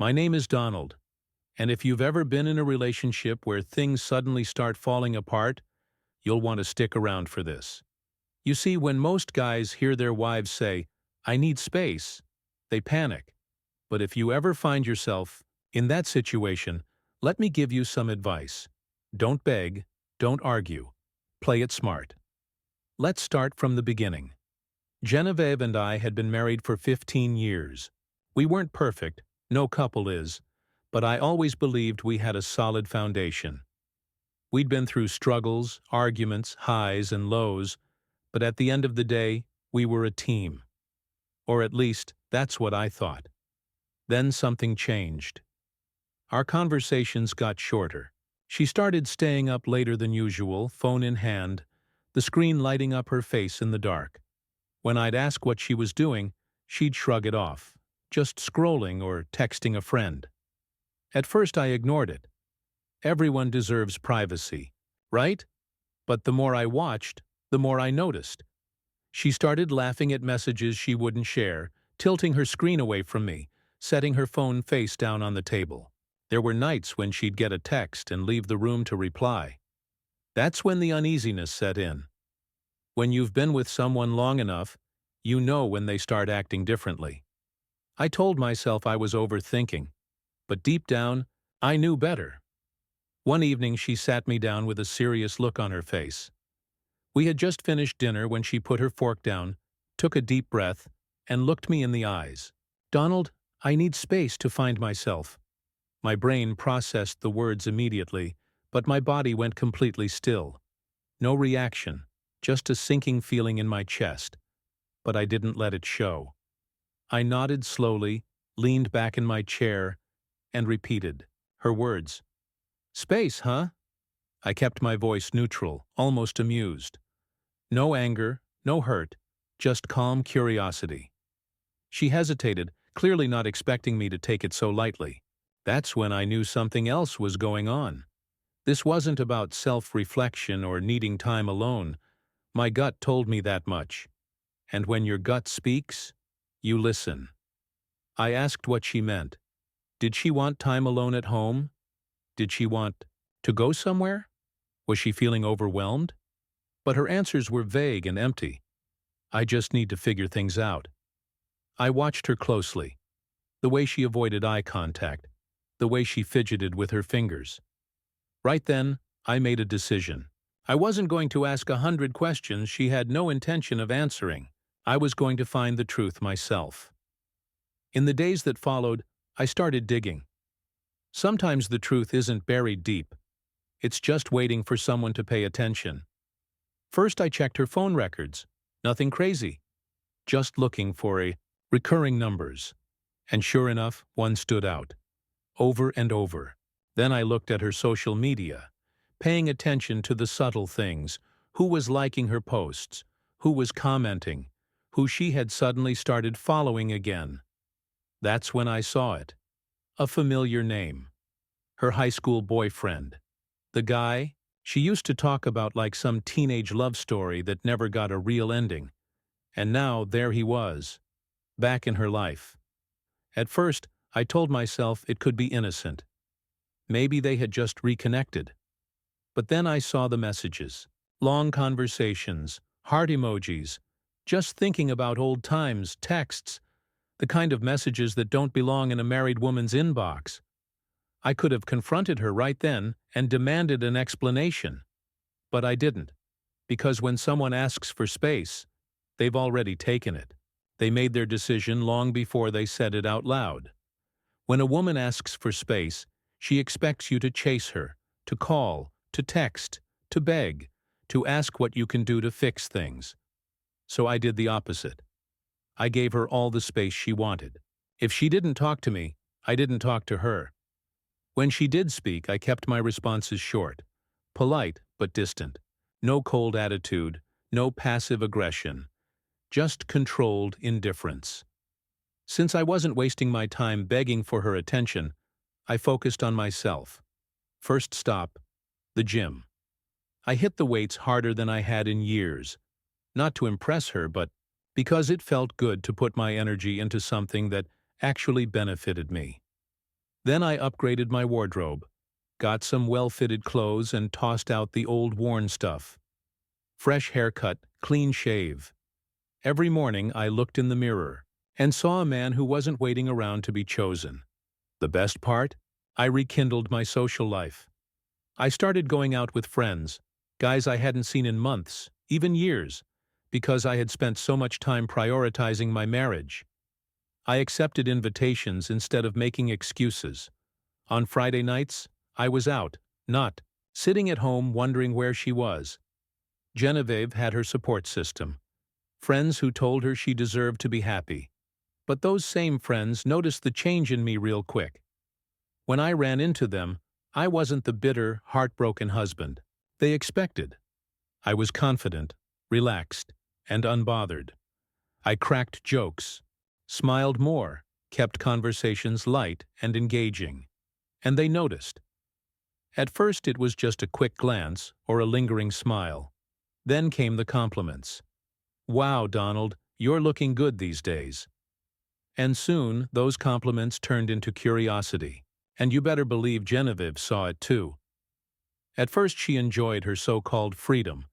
My name is Donald, and if you've ever been in a relationship where things suddenly start falling apart, you'll want to stick around for this. You see, when most guys hear their wives say, "I need space," they panic. But if you ever find yourself in that situation, let me give you some advice. Don't beg, don't argue. Play it smart. Let's start from the beginning. Genevieve and I had been married for 15 years. We weren't perfect, no couple is, but I always believed we had a solid foundation. We'd been through struggles, arguments, highs and lows, but at the end of the day, we were a team. Or at least, that's what I thought. Then something changed. Our conversations got shorter. She started staying up later than usual, phone in hand, the screen lighting up her face in the dark. When I'd ask what she was doing, she'd shrug it off, just scrolling or texting a friend. At first I ignored it. Everyone deserves privacy, right? But the more I watched, the more I noticed. She started laughing at messages she wouldn't share, tilting her screen away from me, setting her phone face down on the table. There were nights when she'd get a text and leave the room to reply. That's when the uneasiness set in. When you've been with someone long enough, you know when they start acting differently. I told myself I was overthinking, but deep down, I knew better. One evening she sat me down with a serious look on her face. We had just finished dinner when she put her fork down, took a deep breath, and looked me in the eyes. "Donald, I need space to find myself." My brain processed the words immediately, but my body went completely still. No reaction, just a sinking feeling in my chest. But I didn't let it show. I nodded slowly, leaned back in my chair, and repeated her words. "Space, huh?" I kept my voice neutral, almost amused. No anger, no hurt, just calm curiosity. She hesitated, clearly not expecting me to take it so lightly. That's when I knew something else was going on. This wasn't about self-reflection or needing time alone. My gut told me that much. And when your gut speaks, you listen. I asked what she meant. Did she want time alone at home? Did she want to go somewhere? Was she feeling overwhelmed? But her answers were vague and empty. "I just need to figure things out." I watched her closely. The way she avoided eye contact, the way she fidgeted with her fingers. Right then, I made a decision. I wasn't going to ask 100 questions she had no intention of answering. I was going to find the truth myself. In the days that followed, I started digging. Sometimes the truth isn't buried deep. It's just waiting for someone to pay attention. First I checked her phone records. Nothing crazy. Just looking for recurring numbers. And sure enough, one stood out. Over and over. Then I looked at her social media, paying attention to the subtle things, who was liking her posts, who was commenting, who she had suddenly started following again. That's when I saw it. A familiar name. Her high school boyfriend. The guy she used to talk about like some teenage love story that never got a real ending. And now there he was, back in her life. At first, I told myself it could be innocent. Maybe they had just reconnected. But then I saw the messages. Long conversations, heart emojis, just thinking about old times, texts, the kind of messages that don't belong in a married woman's inbox. I could have confronted her right then and demanded an explanation. But I didn't, because when someone asks for space, they've already taken it. They made their decision long before they said it out loud. When a woman asks for space, she expects you to chase her, to call, to text, to beg, to ask what you can do to fix things. So I did the opposite. I gave her all the space she wanted. If she didn't talk to me, I didn't talk to her. When she did speak, I kept my responses short, polite but distant. No cold attitude, no passive aggression, just controlled indifference. Since I wasn't wasting my time begging for her attention, I focused on myself. First stop, the gym. I hit the weights harder than I had in years, not to impress her, but because it felt good to put my energy into something that actually benefited me. Then I upgraded my wardrobe, got some well-fitted clothes and tossed out the old worn stuff. Fresh haircut, clean shave. Every morning I looked in the mirror and saw a man who wasn't waiting around to be chosen. The best part? I rekindled my social life. I started going out with friends, guys I hadn't seen in months, even years, because I had spent so much time prioritizing my marriage. I accepted invitations instead of making excuses. On Friday nights, I was out, not sitting at home wondering where she was. Genevieve had her support system. Friends who told her she deserved to be happy. But those same friends noticed the change in me real quick. When I ran into them, I wasn't the bitter, heartbroken husband they expected. I was confident, relaxed, and unbothered. I cracked jokes, smiled more, kept conversations light and engaging. And they noticed. At first it was just a quick glance or a lingering smile. Then came the compliments. "Wow, Donald, you're looking good these days." And soon those compliments turned into curiosity. And you better believe Genevieve saw it too. At first she enjoyed her so-called freedom,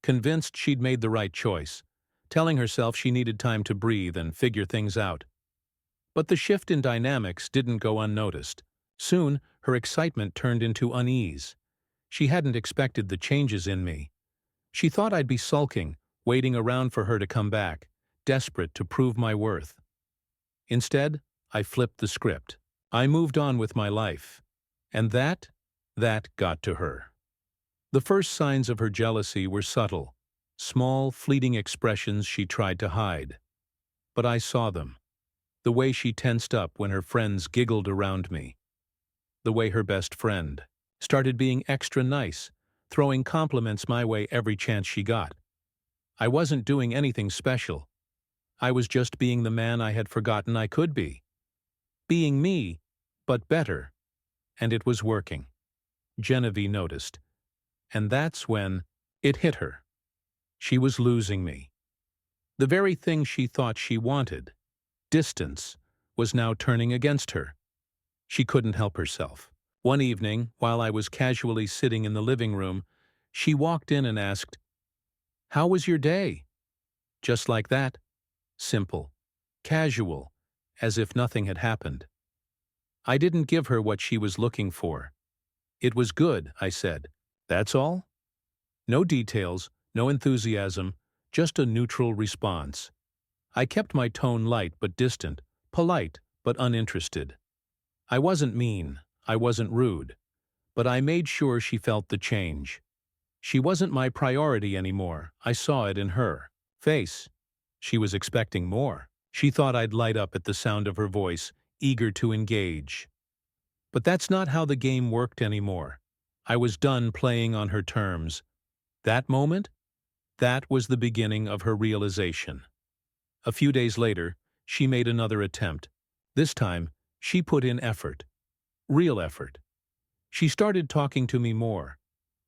convinced she'd made the right choice, telling herself she needed time to breathe and figure things out. But the shift in dynamics didn't go unnoticed. Soon, her excitement turned into unease. She hadn't expected the changes in me. She thought I'd be sulking, waiting around for her to come back, desperate to prove my worth. Instead, I flipped the script. I moved on with my life. And that got to her. The first signs of her jealousy were subtle, small, fleeting expressions she tried to hide. But I saw them. The way she tensed up when her friends giggled around me. The way her best friend started being extra nice, throwing compliments my way every chance she got. I wasn't doing anything special. I was just being the man I had forgotten I could be. Being me, but better. And it was working. Genevieve noticed. And that's when it hit her. She was losing me. The very thing she thought she wanted, distance, was now turning against her. She couldn't help herself. One evening, while I was casually sitting in the living room, she walked in and asked, "How was your day?" Just like that. Simple. Casual. As if nothing had happened. I didn't give her what she was looking for. "It was good," I said. "That's all?" No details, no enthusiasm, just a neutral response. I kept my tone light but distant, polite but uninterested. I wasn't mean, I wasn't rude, but I made sure she felt the change. She wasn't my priority anymore. I saw it in her face. She was expecting more. She thought I'd light up at the sound of her voice, eager to engage. But that's not how the game worked anymore. I was done playing on her terms. That moment? That was the beginning of her realization. A few days later, she made another attempt. This time, she put in effort. Real effort. She started talking to me more.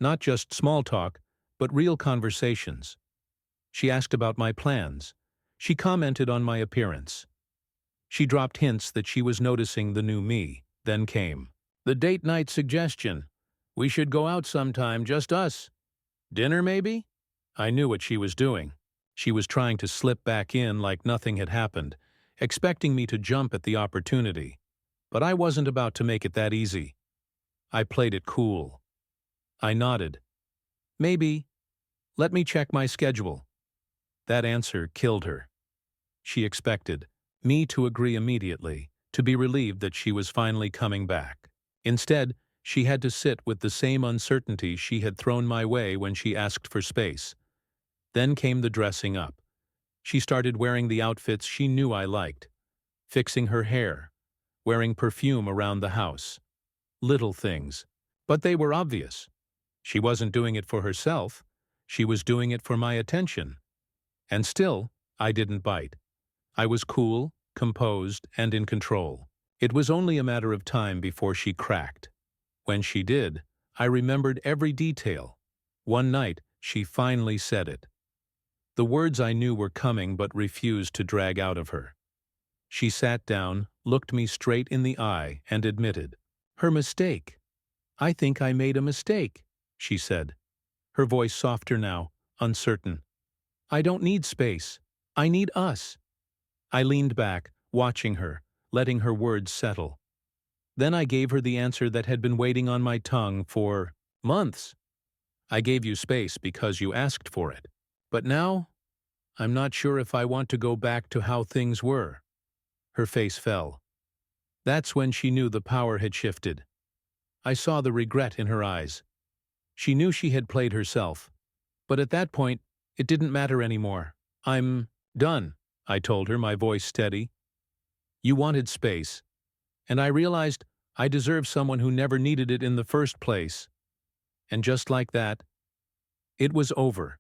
Not just small talk, but real conversations. She asked about my plans. She commented on my appearance. She dropped hints that she was noticing the new me. Then came the date night suggestion. "We should go out sometime, just us. Dinner, maybe?" I knew what she was doing. She was trying to slip back in like nothing had happened, expecting me to jump at the opportunity. But I wasn't about to make it that easy. I played it cool. I nodded. "Maybe. Let me check my schedule." That answer killed her. She expected me to agree immediately, to be relieved that she was finally coming back. Instead, she had to sit with the same uncertainty she had thrown my way when she asked for space. Then came the dressing up. She started wearing the outfits she knew I liked, fixing her hair, wearing perfume around the house. Little things. But they were obvious. She wasn't doing it for herself. She was doing it for my attention. And still, I didn't bite. I was cool, composed, and in control. It was only a matter of time before she cracked. When she did, I remembered every detail. One night, she finally said it. The words I knew were coming but refused to drag out of her. She sat down, looked me straight in the eye, and admitted, "Her mistake. I think I made a mistake," she said, her voice softer now, uncertain. "I don't need space. I need us." I leaned back, watching her, letting her words settle. Then I gave her the answer that had been waiting on my tongue for months. "I gave you space because you asked for it. But now, I'm not sure if I want to go back to how things were." Her face fell. That's when she knew the power had shifted. I saw the regret in her eyes. She knew she had played herself. But at that point, it didn't matter anymore. "I'm done," I told her, my voice steady. "You wanted space, and I realized I deserve someone who never needed it in the first place." And just like that, it was over.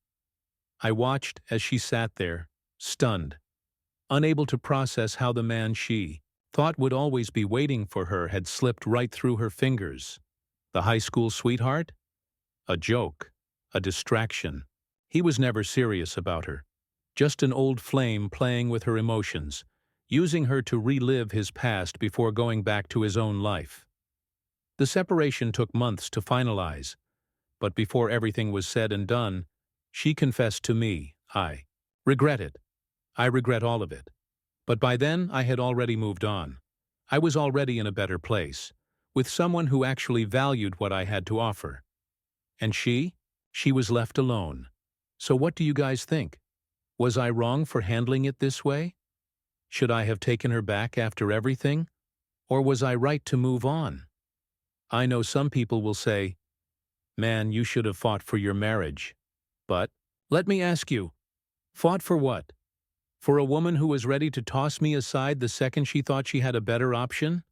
I watched as she sat there, stunned, unable to process how the man she thought would always be waiting for her had slipped right through her fingers. The high school sweetheart? A joke, a distraction. He was never serious about her. Just an old flame playing with her emotions, using her to relive his past before going back to his own life. The separation took months to finalize, but before everything was said and done, she confessed to me, "I regret it. I regret all of it." But by then, I had already moved on. I was already in a better place, with someone who actually valued what I had to offer. And she? She was left alone. So what do you guys think? Was I wrong for handling it this way? Should I have taken her back after everything? Or was I right to move on? I know some people will say, "Man, you should have fought for your marriage." But, let me ask you, fought for what? For a woman who was ready to toss me aside the second she thought she had a better option?